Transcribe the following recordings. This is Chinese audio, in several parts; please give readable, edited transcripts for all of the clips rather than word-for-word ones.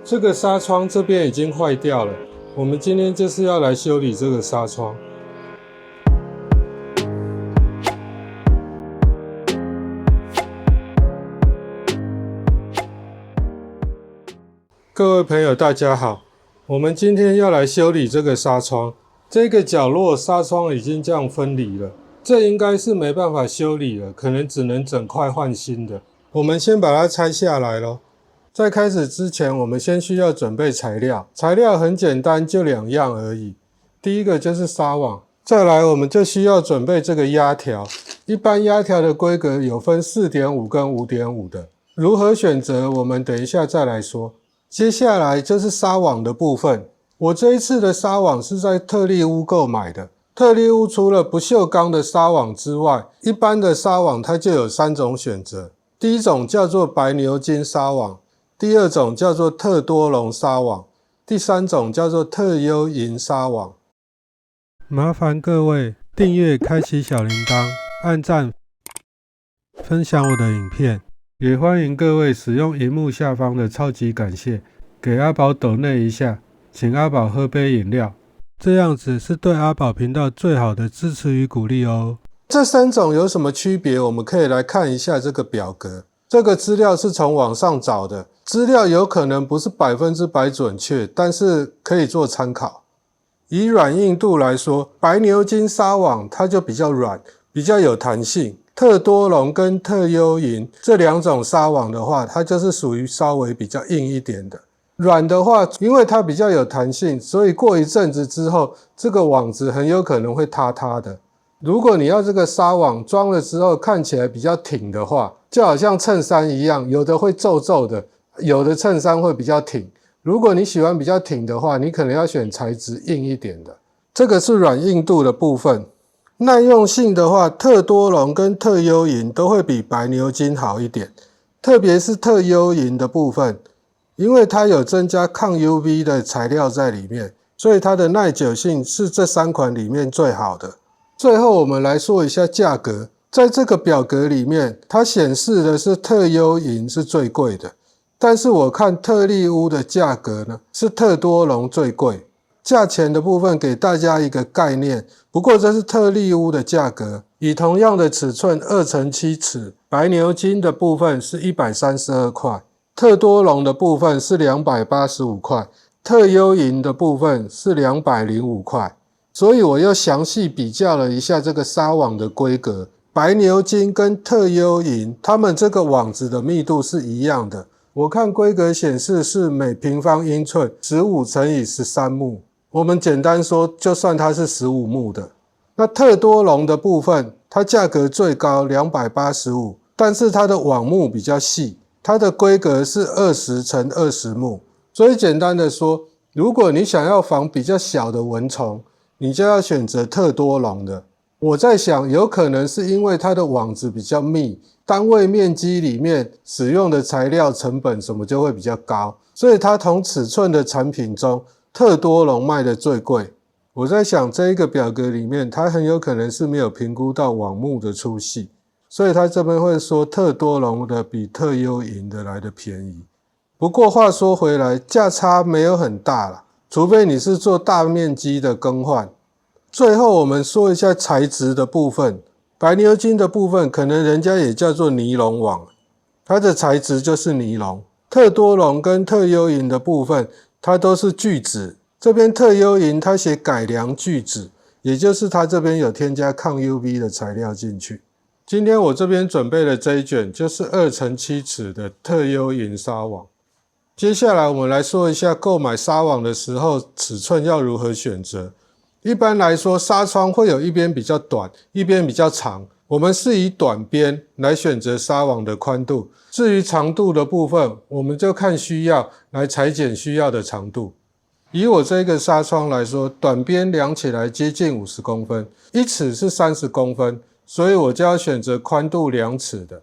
這個紗窗這邊已經壞掉了，我們今天就是要來修理這個紗窗。各位朋友大家好，我們今天要來修理這個紗窗。這個角落紗窗已經這樣分離了，這應該是沒辦法修理了，可能只能整塊換新的。我們先把它拆下來咯。在開始之前，我們先需要準備材料。材料很簡單，就2樣而已。第一個就是紗網，再來我們就需要準備這個壓條。一般壓條的規格有分 4.5 跟 5.5 的，如何選擇我們等一下再來說。接下來就是紗網的部分。我這一次的紗網是在特力屋購買的。特力屋除了不鏽鋼的紗網之外，一般的紗網它就有3種選擇。第一種叫做白牛筋紗網，第二種叫做特多龍紗網，第三種叫做特優銀紗網。麻煩各位訂閱、開啟小鈴鐺、按讚、分享我的影片。也歡迎各位使用熒幕下方的超級感謝，給阿寶抖內一下，請阿寶喝杯飲料，這樣子是對阿寶頻道最好的支持與鼓勵哦。這3種有什麼區別？我們可以來看一下這個表格。這個資料是從網上找的，資料有可能不是100%準確，但是可以做參考。以軟硬度來說，白牛筋紗網它就比較軟，比較有彈性。特多龍跟特優銀這2種紗網的話，它就是屬於稍微比較硬一點的。軟的話，因為它比較有彈性，所以過一陣子之後，這個網子很有可能會塌塌的。如果你要這個紗網裝了之後看起來比較挺的話，就好像襯衫一樣，有的會皺皺的，有的襯衫會比較挺。如果你喜歡比較挺的話，你可能要選材質硬一點的。這個是軟硬度的部分。耐用性的話，特多龍跟特優銀都會比白牛筋好一點，特別是特優銀的部分，因為它有增加抗 UV 的材料在裡面，所以它的耐久性是這3款裡面最好的。最後我們來說一下價格，在這個表格裡面，它顯示的是特優銀是最貴的，但是我看特力屋的價格呢，是特多龍最貴。價錢的部分給大家一個概念，不過這是特力屋的價格。以同樣的尺寸2×7尺，白牛筋的部分是132塊，特多龍的部分是285塊，特優銀的部分是205塊。所以我又詳細比較了一下這個紗網的規格，白牛筋跟特優銀，它們這個網子的密度是一樣的。我看規格顯示是每平方英寸15×13目。我們簡單說，就算它是15目的。那特多龍的部分，它價格最高285，但是它的網目比較細，它的規格是20×20目。所以簡單的說，如果你想要防比較小的蚊蟲，你就要選擇特多龍的。我在想，有可能是因為它的網子比較密，單位面積裡面使用的材料成本什麼就會比較高，所以它同尺寸的產品中，特多龍賣的最貴。我在想，這一個表格裡面，它很有可能是沒有評估到網目的粗細，所以它這邊會說特多龍的比特優銀的來的便宜。不過話說回來，價差沒有很大啦，除非你是做大面積的更換。最後我們說一下材質的部分，白牛筋的部分可能人家也叫做尼龍網，它的材質就是尼龍。特多龍跟特優銀的部分，它都是聚酯，這邊特優銀它寫改良聚酯，也就是它這邊有添加抗 UV 的材料進去。今天我這邊準備的這一卷就是2×7尺的特優銀紗網。接下來我們來說一下購買紗網的時候尺寸要如何選擇。一般來說，紗窗會有一邊比較短，一邊比較長。我們是以短邊來選擇紗網的寬度，至於長度的部分，我們就看需要來裁剪需要的長度。以我這個紗窗來說，短邊量起來接近50公分，1尺是30公分，所以我就要選擇寬度2尺的。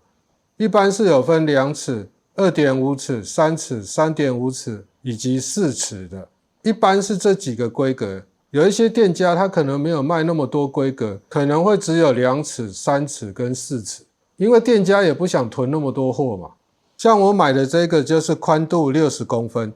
一般是有分2尺、2.5尺、3尺、3.5尺以及4尺的，一般是這幾個規格。有一些店家他可能沒有賣那麼多規格，可能會只有2尺、3尺跟4尺，因為店家也不想囤那麼多貨嘛。像我買的這個就是寬度60公分，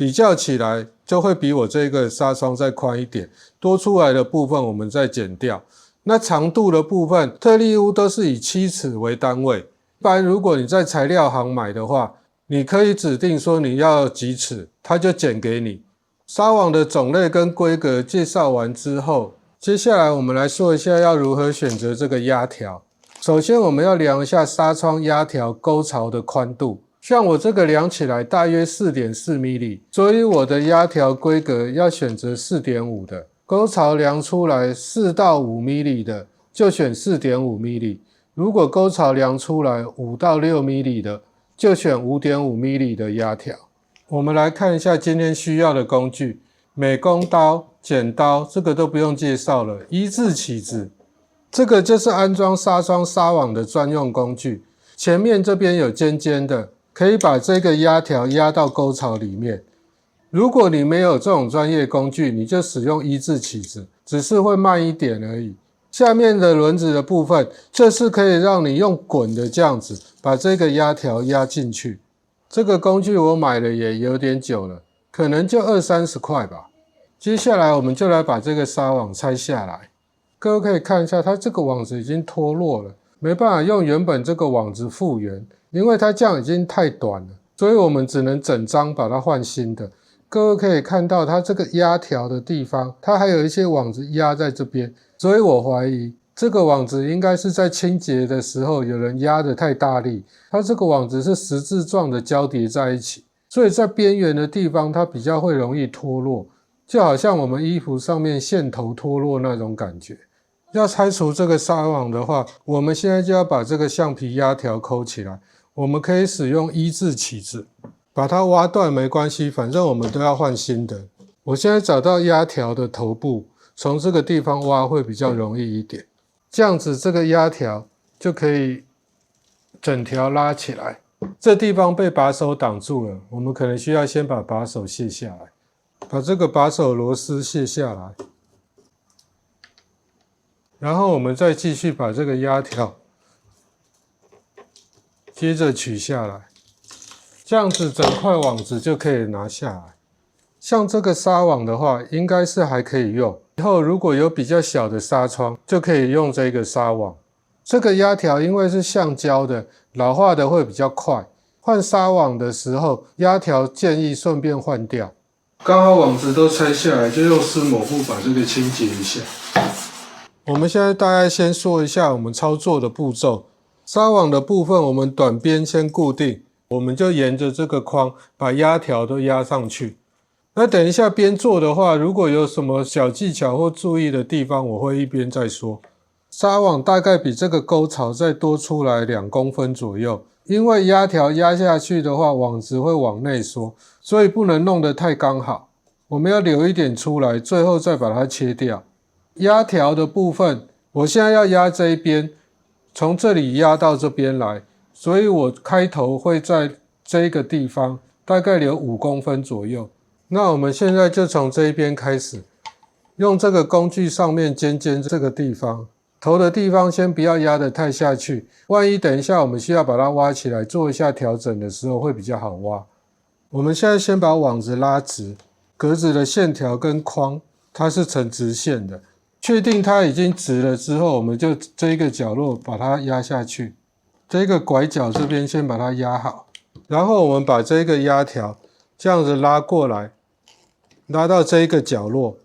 比較起來就會比我這個紗窗再寬一點，多出來的部分我們再剪掉。那長度的部分，特力屋都是以7尺為單位。一般如果你在材料行買的話，你可以指定說你要幾尺，它就剪給你。紗網的種類跟規格介紹完之後，接下來我們來說一下要如何選擇這個壓條。首先我們要量一下紗窗壓條溝槽的寬度，像我這個量起來大約 4.4 mm， 所以我的壓條規格要選擇 4.5 的。溝槽量出來4到5 mm 的，就選 4.5 mm。如果溝槽量出來5到6 mm 的，就選 5.5 mm 的壓條。我們來看一下今天需要的工具，美工刀、剪刀，這個都不用介紹了。1字起子，這個就是安裝紗窗紗網的專用工具。前面這邊有尖尖的，可以把這個壓條壓到溝槽裡面。如果你沒有這種專業工具，你就使用1字起子，只是會慢一點而已。下面的輪子的部分，這是可以讓你用滾的這樣子，把這個壓條壓進去。這個工具我買了也有點久了，可能就20-30塊吧。接下來我們就來把這個紗網拆下來。各位可以看一下，它這個網子已經脫落了，沒辦法用原本這個網子復原，因為它這樣已經太短了，所以我們只能整張把它換新的。各位可以看到它這個壓條的地方，它還有一些網子壓在這邊，所以我懷疑這個網子應該是在清潔的時候有人壓得太大力，它這個網子是十字狀的交疊在一起，所以在邊緣的地方它比較會容易脫落，就好像我們衣服上面線頭脫落那種感覺。要拆除這個紗網的話，我們現在就要把這個橡皮壓條摳起來。我們可以使用1字起子，把它挖斷沒關係，反正我們都要換新的。我現在找到壓條的頭部，從這個地方挖會比較容易一點。這樣子這個壓條就可以整條拉起來。這地方被把手擋住了，我們可能需要先把把手卸下來，把這個把手螺絲卸下來，然後我們再繼續把這個壓條接着取下來，這樣子整塊網子就可以拿下來。像這個紗網的話，應該是還可以用。以後如果有比較小的紗窗，就可以用這個紗網。這個壓條因為是橡膠的，老化的會比較快。換紗網的時候，壓條建議順便換掉。剛好網子都拆下來，就用濕抹布把這個清潔一下。我們現在大概先說一下我們操作的步驟。紗網的部分，我們短邊先固定，我們就沿着這個框把壓條都壓上去。那等一下邊做的話，如果有什麼小技巧或注意的地方，我會一邊再說。紗網大概比這個溝槽再多出來2公分左右，因為壓條壓下去的話，網子會往內縮，所以不能弄得太剛好。我們要留一點出來，最後再把它切掉。壓條的部分，我現在要壓這一邊，從這裡壓到這邊來，所以我開頭會在這個地方，大概留5公分左右。那我們現在就從這一邊開始，用這個工具上面尖尖這個地方，頭的地方先不要壓得太下去，萬一等一下我們需要把它挖起來做一下調整的時候會比較好挖。我們現在先把網子拉直，格子的線條跟框它是成直線的，確定它已經直了之後，我們就這一個角落把它壓下去，這個拐角這邊先把它壓好，然後我們把這個壓條這樣子拉過來，拉到這一個角落，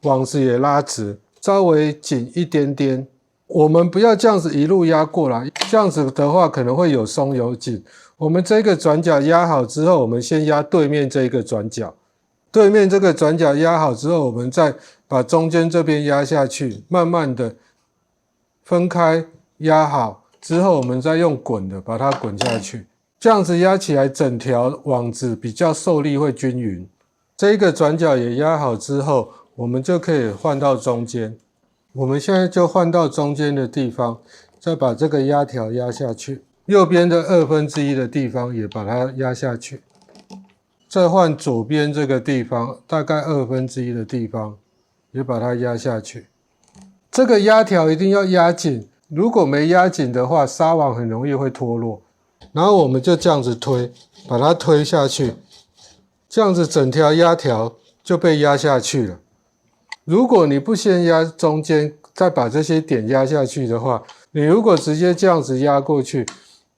網子也拉直，稍微緊一點點。我們不要這樣子一路壓過來，這樣子的話可能會有鬆有緊。我們這個轉角壓好之後，我們先壓對面這個轉角，對面這個轉角壓好之後，我們再把中間這邊壓下去，慢慢的分開壓好之後，我們再用滾的把它滾下去，這樣子壓起來整條網子比較受力會均勻。這個轉角也壓好之後，我們就可以換到中間。我們現在就換到中間的地方，再把這個壓條壓下去，右邊的1/2的地方也把它壓下去，再換左邊這個地方，大概1/2的地方也把它壓下去。這個壓條一定要壓緊，如果沒壓緊的話，紗網很容易會脫落。然後我們就這樣子推，把它推下去。這樣子整條壓條就被壓下去了。如果你不先壓中間，再把這些點壓下去的話，你如果直接這樣子壓過去，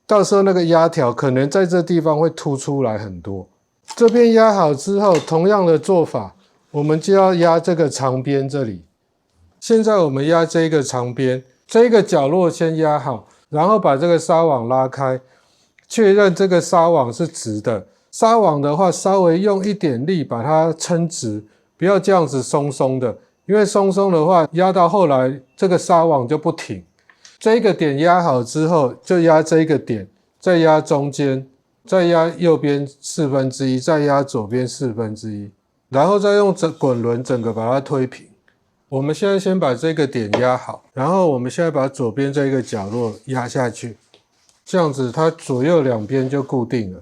到時候那個壓條可能在這地方會凸出來很多。這邊壓好之後，同樣的做法，我們就要壓這個長邊這裡。現在我們壓這個長邊，這個角落先壓好，然後把這個紗網拉開，確認這個紗網是直的。紗網的話，稍微用一點力把它撐直，不要這樣子鬆鬆的，因為鬆鬆的話，壓到後來這個紗網就不挺。這個點壓好之後，就壓這個點，再壓中間，再壓右邊1/4，再壓左邊1/4，然後再用滾輪整個把它推平。我們現在先把這個點壓好，然後我們現在把左邊這個角落壓下去，這樣子它左右兩邊就固定了。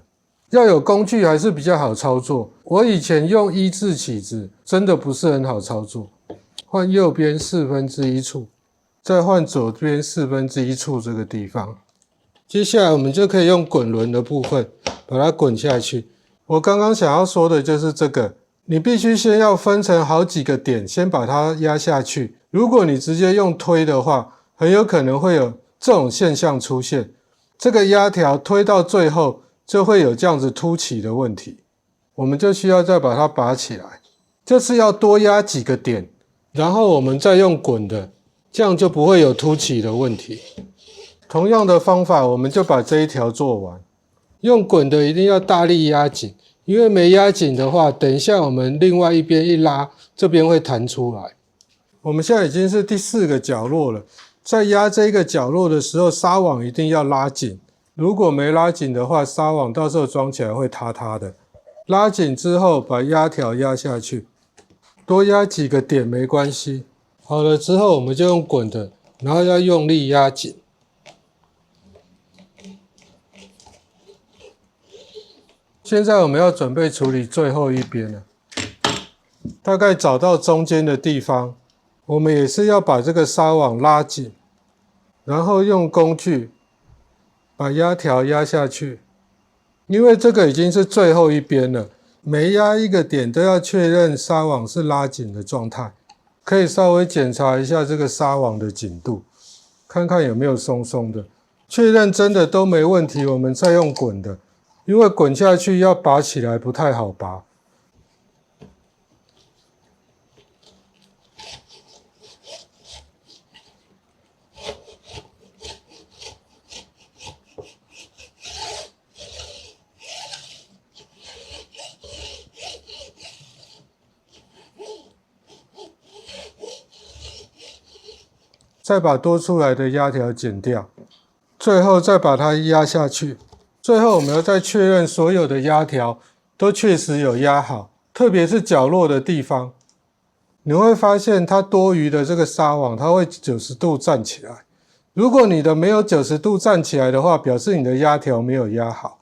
要有工具還是比較好操作。我以前用1字起子真的不是很好操作。換右邊1/4處，再換左邊1/4處這個地方。接下來我們就可以用滾輪的部分把它滾下去。我剛剛想要說的就是這個。你必須先要分成好幾個點，先把它壓下去。如果你直接用推的話，很有可能會有這種現象出現。這個壓條推到最後，就會有這樣子凸起的問題。我們就需要再把它拔起來。這次要多壓幾個點，然後我們再用滾的，這樣就不會有凸起的問題。同樣的方法，我們就把這一條做完。用滾的一定要大力壓緊。因為沒壓緊的話，等一下我們另外一邊一拉，這邊會彈出來。我們現在已經是第4個角落了，在壓這個角落的時候，紗網一定要拉緊。如果沒拉緊的話，紗網到時候裝起來會塌塌的。拉緊之後，把壓條壓下去，多壓幾個點沒關係。好了之後，我們就用滾的，然後要用力壓緊。現在我們要準備處理最後一邊了，大概找到中間的地方，我們也是要把這個紗網拉緊，然後用工具把壓條壓下去。因為這個已經是最後一邊了，每壓一個點都要確認紗網是拉緊的狀態，可以稍微檢查一下這個紗網的緊度，看看有沒有鬆鬆的，確認真的都沒問題，我們再用滾的。因為滾下去要拔起來不太好拔。再把多出來的壓條剪掉，最後再把它壓下去。最後我們要再確認所有的壓條都確實有壓好，特別是角落的地方，你會發現它多餘的這個紗網，它會90度站起來。如果你的沒有90度站起來的話，表示你的壓條沒有壓好。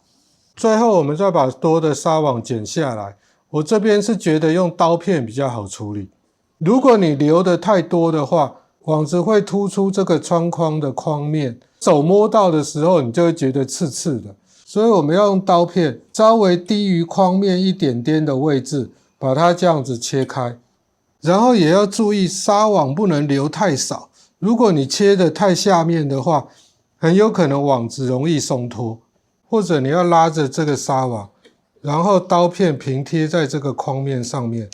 最後我們再把多的紗網剪下來，我這邊是覺得用刀片比較好處理。如果你留的太多的話，網子會突出這個窗框的框面，手摸到的時候你就會覺得刺刺的。所以我們要用刀片，稍微低於框面一點點的位置，把它這樣子切開。然後也要注意紗網不能留太少，如果你切得太下面的話，很有可能網子容易鬆脫。或者你要拉着這個紗網，然後刀片平貼在這個框面上面，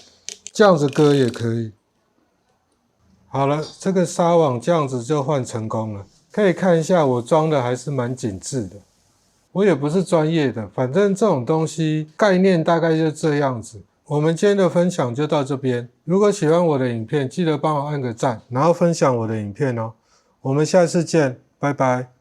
這樣子割也可以。好了，這個紗網這樣子就換成功了。可以看一下我裝的還是蠻緊緻的。我也不是專業的，反正這種東西概念大概就這樣子。我們今天的分享就到這邊。如果喜歡我的影片，記得幫我按個讚，然後分享我的影片哦。我們下次見，拜拜。